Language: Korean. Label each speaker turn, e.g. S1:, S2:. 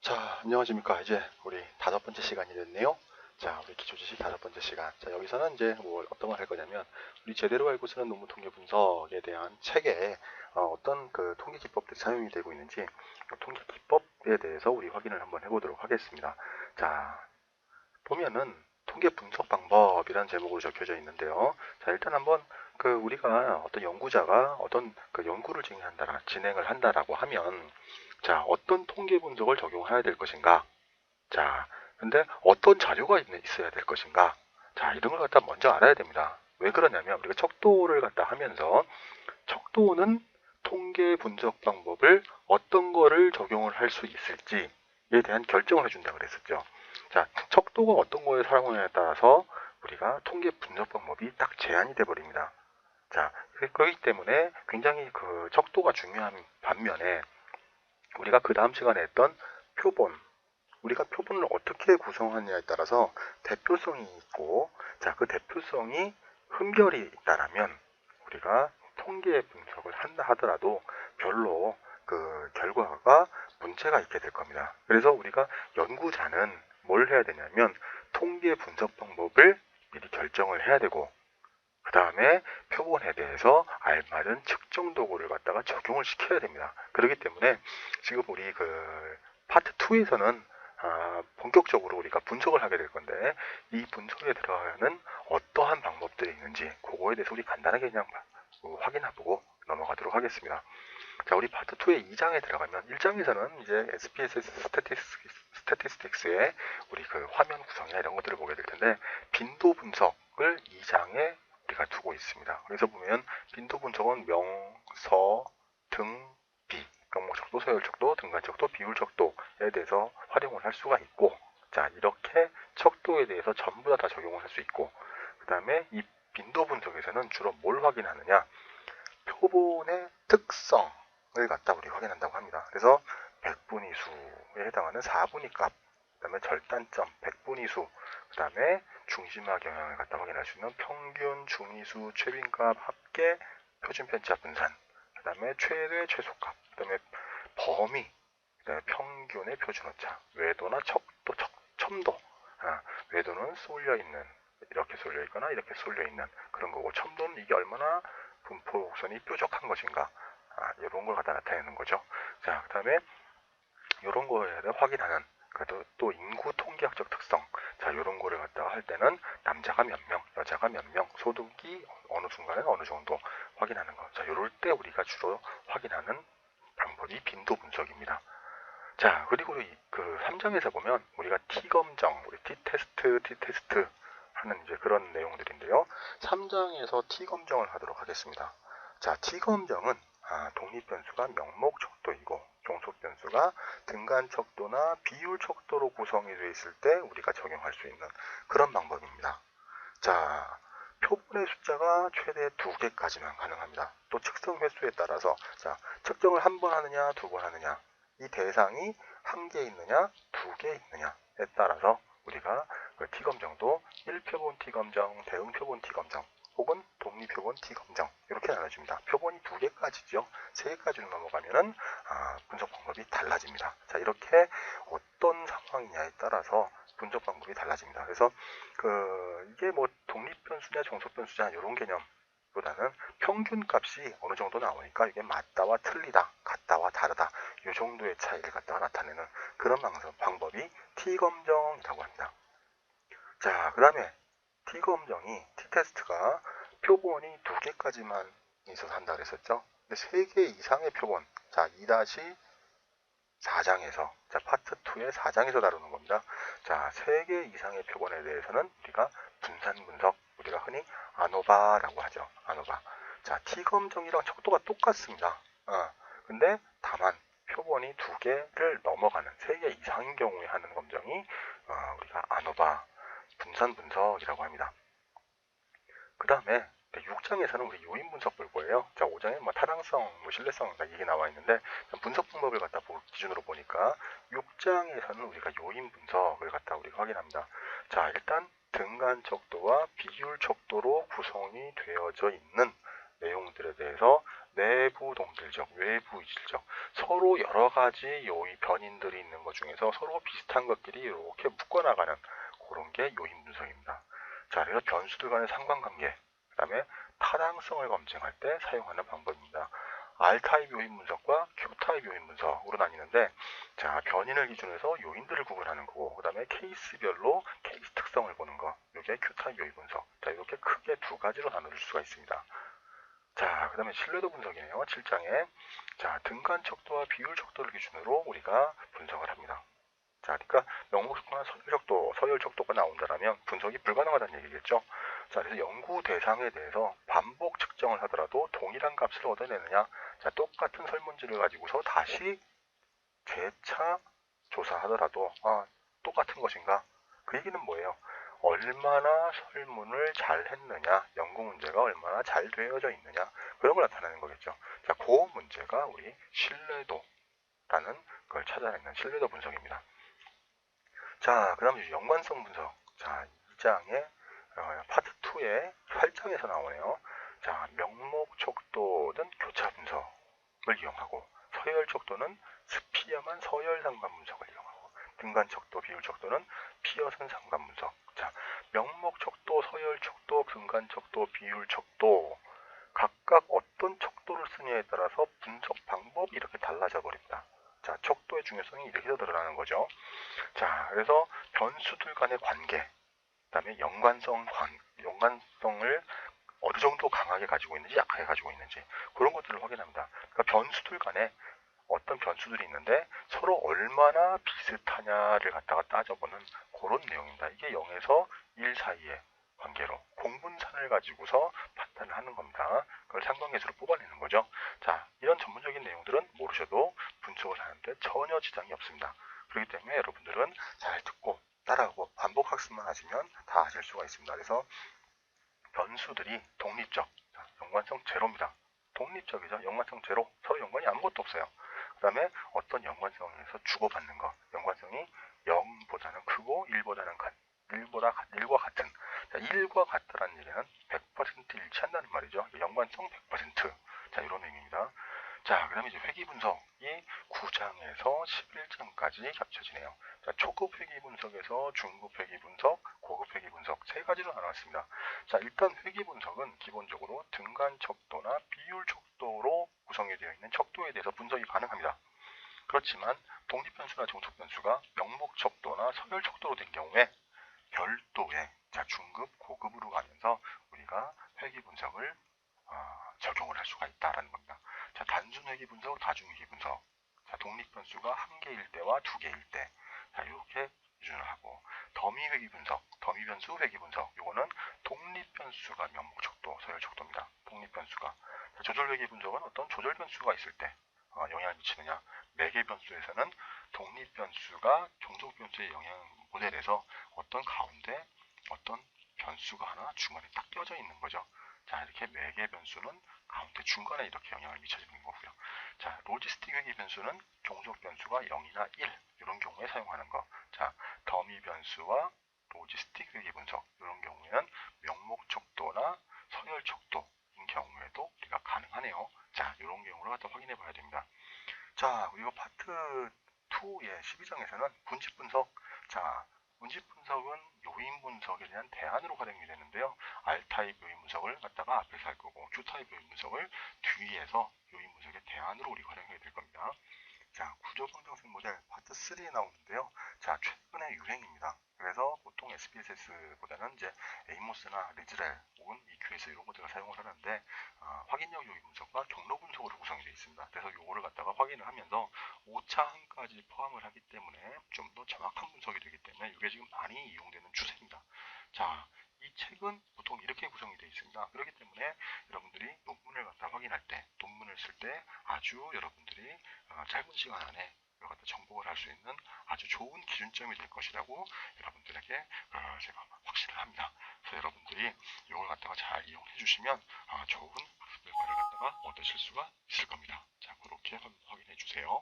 S1: 자, 안녕하십니까. 이제 우리 5번째 시간이 됐네요. 자, 우리 기초지식 5번째 시간. 자, 여기서는 이제 어떤 걸 할 거냐면, 우리 제대로 알고 쓰는 논문 통계 분석에 대한 책에 어떤 그 통계 기법들이 사용이 되고 있는지, 통계 기법에 대해서 우리 확인을 한번 해보도록 하겠습니다. 자, 보면은 통계 분석 방법이라는 제목으로 적혀져 있는데요. 자, 일단 한번 우리가 어떤 연구자가 어떤 연구를 진행을 한다라고 하면, 자, 어떤 통계 분석을 적용해야 될 것인가? 자, 근데 어떤 자료가 있어야 될 것인가? 자, 이런 걸 갖다 먼저 알아야 됩니다. 왜 그러냐면 우리가 척도를 갖다 하면서 척도는 통계 분석 방법을 어떤 거를 적용을 할 수 있을지에 대한 결정을 해준다 그랬었죠. 자, 척도가 어떤 거에 사용하느냐에 따라서 우리가 통계 분석 방법이 딱 제한이 돼 버립니다. 자, 그렇기 때문에 굉장히 척도가 중요한 반면에 우리가 그 다음 시간에 했던 표본, 우리가 표본을 어떻게 구성하느냐에 따라서 대표성이 있고, 자, 그 대표성이 흠결이 있다라면 우리가 통계 분석을 한다 하더라도 별로 그 결과가 문제가 있게 될 겁니다. 그래서 우리가 연구자는 뭘 해야 되냐면 통계 분석 방법을 미리 결정을 해야 되고, 그 다음에 표본에 대해서 알맞은 측정 도구를 갖다가 적용을 시켜야 됩니다. 그렇기 때문에 지금 우리 파트 2에서는 본격적으로 우리가 분석을 하게 될 건데, 이 분석에 들어가는 어떠한 방법들이 있는지 그거에 대해서 우리 간단하게 그냥 확인해보고 넘어가도록 하겠습니다. 자, 우리 파트 2의 2장에 들어가면 1장에서는 이제 SPSS 스태티스틱스의 우리 화면 구성이나 이런 것들을 보게 될 텐데, 빈도 분석을 2장에 우리가 두고 있습니다. 그래서 보면 빈도 분석은 명, 서, 등, 비, 명목척도, 서열척도, 등간척도, 비율척도에 대해서 활용을 할 수가 있고, 자, 이렇게 척도에 대해서 전부 다 적용을 할 수 있고, 그 다음에 이 빈도 분석에서는 주로 뭘 확인하느냐, 표본의 특성을 갖다 우리 확인한다고 합니다. 그래서 백분위수에 해당하는 4분위 값, 그 다음에 절단점, 백분위수, 그 다음에 중심화 경향을 갖다 확인할 수 있는 평균, 중위수, 최빈값, 합계, 표준 편차 분산, 그 다음에 최대, 최소값, 그 다음에 범위, 그 다음에 평균의 표준 오차, 외도나 척도, 첨도, 외도는 쏠려 있는, 이렇게 쏠려 있거나 이렇게 쏠려 있는 그런 거고, 첨도는 이게 얼마나 분포 곡선이 뾰족한 것인가, 이런 걸 갖다 나타내는 거죠. 자, 그 다음에 이런 거에 대해 확인하는, 또 인구 통계학적 특성, 자, 이런 거를 갖다가 할 때는 남자가 몇 명, 여자가 몇 명, 소득이 어느 순간에 어느 정도 확인하는 거. 자, 이럴 때 우리가 주로 확인하는 방법이 빈도 분석입니다. 자, 그리고 그 3장에서 보면 우리가 T검정, 우리 T테스트 하는 이제 그런 내용들인데요. 3장에서 T검정을 하도록 하겠습니다. 자, T검정은 독립변수가 명목척도이고 종속변수가 등간척도나 비율척도로 구성이 되어 있을 때 우리가 적용할 수 있는 그런 방법입니다. 자, 표본의 숫자가 최대 2개까지만 가능합니다. 또 측정 횟수에 따라서, 자, 측정을 한 번 하느냐, 2번 하느냐, 이 대상이 1개 있느냐, 2개 있느냐에 따라서 우리가 T검정도 1표본 T검정, 대응표본 T검정, 혹은 독립표본 T검정, 이렇게 나눠집니다. 표본이 2개까지죠. 3개까지로 넘어가면은 분석 방법이 달라집니다. 자, 이렇게 어떤 상황이냐에 따라서 분석 방법이 달라집니다. 그래서 이게 뭐 독립변수냐 종속변수냐 이런 개념보다는 평균 값이 어느 정도 나오니까 이게 맞다와 틀리다, 같다와 다르다, 이 정도의 차이를 갖다가 나타내는 그런 방법이 T검정이라고 합니다. 자, 그 다음에 T검정이, T테스트가 표본이 2개까지만 있어서 한다 그랬었죠. 근데 3개 이상의 표본, 자, 2-4장에서, 자, 파트 2의 4장에서 다루는 겁니다. 자, 3개 이상의 표본에 대해서는 우리가 분산 분석, 우리가 흔히 아노바라고 하죠. 아노바. 자, T검정이랑 척도가 똑같습니다. 근데 다만 표본이 2개를 넘어가는 3개 이상인 경우에 하는 검정이 우리가 아노바 분산 분석이라고 합니다. 그 다음에 6장에서는 우리 요인 분석 볼 거예요. 자, 5장에 뭐 타당성, 뭐 신뢰성 이게 나와 있는데, 분석 방법을 갖다 기준으로 보니까 6장에서는 우리가 요인 분석을 갖다 우리가 확인합니다. 자, 일단 등간 척도와 비율 척도로 구성이 되어져 있는 내용들에 대해서 내부 동질적, 외부 이질적, 서로 여러 가지 요인 변인들이 있는 것 중에서 서로 비슷한 것끼리 이렇게 묶어나가는 그런 게 요인 분석입니다. 자, 그래서 변수들 간의 상관관계, 그 다음에 타당성을 검증할 때 사용하는 방법입니다. R타입 요인 분석과 Q타입 요인 분석으로 나뉘는데, 자, 변인을 기준으로 해서 요인들을 구분하는 거고, 그 다음에 케이스별로 케이스 특성을 보는 거, 이게 Q타입 요인 분석. 자, 이렇게 크게 두 가지로 나눌 수가 있습니다. 자, 그 다음에 신뢰도 분석이네요. 7장에. 자, 등간 척도와 비율 척도를 기준으로 우리가 분석을 합니다. 자, 그러니까 명목 척도나 서열 척도가 나온다면 분석이 불가능하다는 얘기겠죠. 자, 그래서 연구 대상에 대해서 반복 측정을 하더라도 동일한 값을 얻어내느냐. 자, 똑같은 설문지를 가지고서 다시 재차 조사하더라도 똑같은 것인가? 그 얘기는 뭐예요? 얼마나 설문을 잘 했느냐, 연구 문제가 얼마나 잘 되어져 있느냐, 그런 걸 나타내는 거겠죠. 자, 그 문제가 우리 신뢰도라는 걸 찾아내는 신뢰도 분석입니다. 자, 그 다음에 연관성 분석. 자, 2장의 파트 2의 8장에서 나오네요. 자, 명목 척도는 교차 분석을 이용하고, 서열 척도는 스피어만 서열 상관 분석을 이용하고, 등간 척도, 비율 척도는 피어선 상관 분석. 자, 명목 척도, 서열 척도, 등간 척도, 비율 척도, 각각 어떤 척도를 쓰냐에 따라서 분석 방법이 이렇게 달라져 버립니다. 자, 척도의 중요성이 이렇게 드러나는 거죠. 자, 그래서 변수들 간의 관계, 그 다음에 연관성을 어느 정도 강하게 가지고 있는지 약하게 가지고 있는지 그런 것들을 확인합니다. 그러니까 변수들 간에 어떤 변수들이 있는데 서로 얼마나 비슷하냐를 갖다가 따져보는 그런 내용입니다. 이게 0에서 1 사이의 관계로 공분산을 가지고서 판단을 하는 겁니다. 그걸 상관계수로 뽑아내는 거죠. 자, 이런 전문적인 내용들은 모르셔도 분석을 하는데 전혀 지장이 없습니다. 그렇기 때문에 여러분들은 잘 듣고 따라하고 반복 학습만 하시면 다 하실 수가 있습니다. 그래서 변수들이 독립적, 연관성 제로입니다. 독립적이죠. 연관성 제로, 서로 연관이 아무것도 없어요. 그 다음에 어떤 연관성에서 주고받는 거, 연관성이 0보다는 크고 1보다는 1과 같은. 자, 1과 같다는 얘기는 100% 일치한다는 말이죠. 연관성 100%. 자, 이런 의미입니다. 자, 그 다음에 이제 회귀 분석이 9장에서 11장까지 겹쳐지네요. 자, 초급 회귀 분석에서 중급 회귀 분석, 고급 회귀 분석 세 가지로 나눴습니다. 자, 일단 회귀 분석은 기본적으로 등간 척도나 비율 척도로 구성이 되어 있는 척도에 대해서 분석이 가능합니다. 그렇지만 독립변수나 종속변수가 명목 척도나 서열 척도로 된 경우에 별도의 중급, 고급으로 가면서 우리가 회귀 분석을 적용을 할 수가 있다라는 겁니다. 자, 단순 회귀 분석, 다중 회귀 분석. 자, 독립변수가 1개일 때와 2개일 때. 자, 이렇게 기준을 하고, 더미 회귀 분석, 더미 변수 회귀 분석. 요거는 독립변수가 명목 척도, 서열 척도입니다. 독립변수가. 자, 조절 회귀 분석은 어떤 조절 변수가 있을 때 영향을 미치느냐. 매개 변수에서는 독립변수가 종속 변수의 영향 모델에서 어떤 가운데 어떤 변수가 하나 중간에 딱 껴져 있는 거죠. 자, 이렇게 매개 변수는 가운데 중간에 이렇게 영향을 미쳐주는 거고요. 자, 로지스틱 회귀 변수는 종속 변수가 0이나 1 이런 경우에 사용하는 거. 자, 더미 변수와 로지스틱 회귀 분석 이런 경우에는 명목 척도나 서열 척도인 경우에도 우리가 가능하네요. 자, 이런 경우를 갖다 확인해 봐야 됩니다. 자, 그리고 파트 2의 12장에서는 분집 분석. 자, 분집 분석은 요인 분석에 대한 대안으로 활용이 되는데요. R타입 요인 분석을 갖다가 앞에서 할 거고, Q타입 요인 분석을 뒤에서 요인 분석의 대안으로 우리가 활용하게 될 겁니다. 자, 구조방정식 모델 파트 3에 나오는데요. 자, 최근의 유행입니다. 그래서 보통 SPSS보다는 이제 에이모스나 리즈렐 혹은 EQS 이런 것들을 사용을 하는데 확인력 요인 분석과 경로 분석으로 구성이 되어 있습니다. 그래서 요거를 갖다가 확인을 하면서 오차항까지 포함을 하기 때문에 좀 더 정확한 분석이 되기 때문에 이게 지금 많이 이용되는 추세입니다. 자, 이 책은 보통 이렇게 구성이 되어 있습니다. 그렇기 때문에 여러분들이 논문을 갖다 확인할 때, 논문을 쓸 때 아주 여러분들이 짧은 시간 안에 이걸 갖다 정복을 할 수 있는 아주 좋은 기준점이 될 것이라고 여러분들에게 제가 확신을 합니다. 그래서 여러분들이 이걸 갖다가 잘 이용해 주시면 좋은 학습 결과를 갖다가 얻으실 수가 있을 겁니다. 자, 그렇게 확인해 주세요.